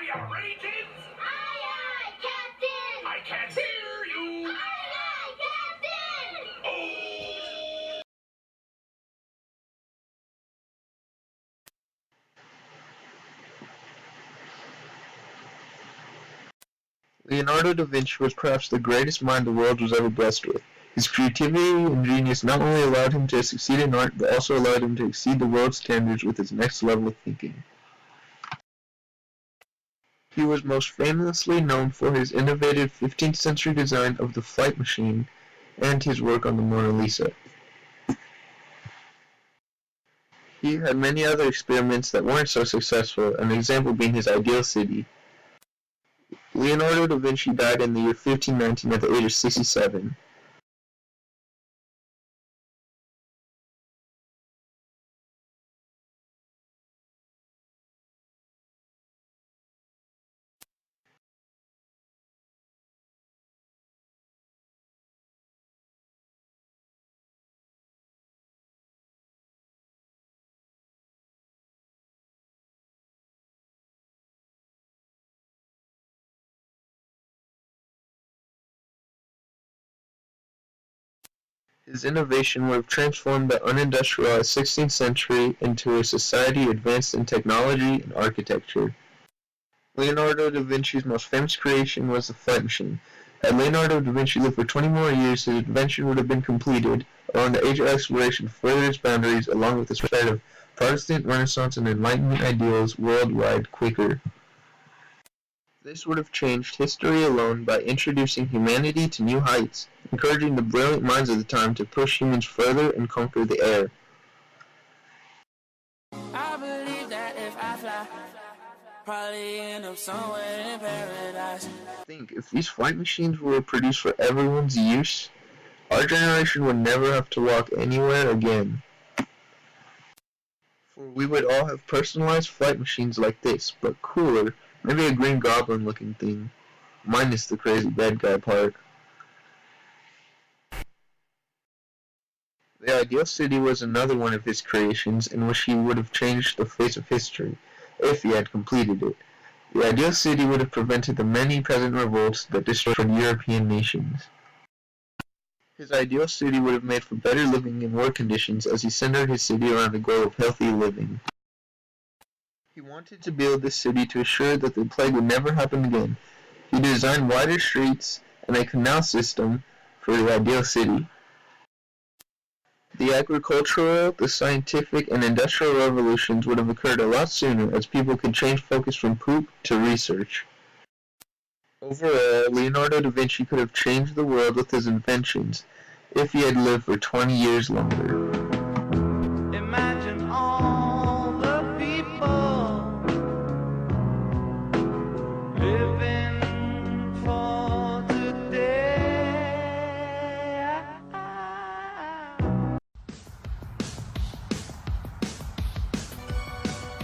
you ready, kids? Aye, aye, Captain! I can't hear you! Aye, aye, Captain! Oh! Leonardo da Vinci was perhaps the greatest mind the world was ever blessed with. His creativity and genius not only allowed him to succeed in art, but also allowed him to exceed the world's standards with his next level of thinking. He was most famously known for his innovative 15th century design of the flight machine and his work on the Mona Lisa. He had many other experiments that weren't so successful, an example being his ideal city. Leonardo da Vinci died in the year 1519 at the age of 67. His innovation would have transformed the unindustrialized 16th century into a society advanced in technology and architecture. Leonardo da Vinci's most famous creation was the flight machine. Had Leonardo da Vinci lived for 20 more years, his invention would have been completed, allowing the age of exploration to further its boundaries, along with the spread of Protestant, Renaissance, and Enlightenment ideals worldwide quicker. This would have changed history alone by introducing humanity to new heights, encouraging the brilliant minds of the time to push humans further and conquer the air. I believe that if I fly, probably end up somewhere in paradise. Think, if these flight machines were produced for everyone's use, our generation would never have to walk anywhere again. For we would all have personalized flight machines like this, but cooler, maybe a Green Goblin looking thing, minus the crazy bad guy part. The ideal city was another one of his creations in which he would have changed the face of history, if he had completed it. The ideal city would have prevented the many present revolts that destroyed European nations. His ideal city would have made for better living and work conditions as he centered his city around the goal of healthy living. He wanted to build this city to assure that the plague would never happen again. He designed wider streets and a canal system for the ideal city. The agricultural, the scientific, and industrial revolutions would have occurred a lot sooner as people could change focus from poop to research. Overall, Leonardo da Vinci could have changed the world with his inventions if he had lived for 20 years longer.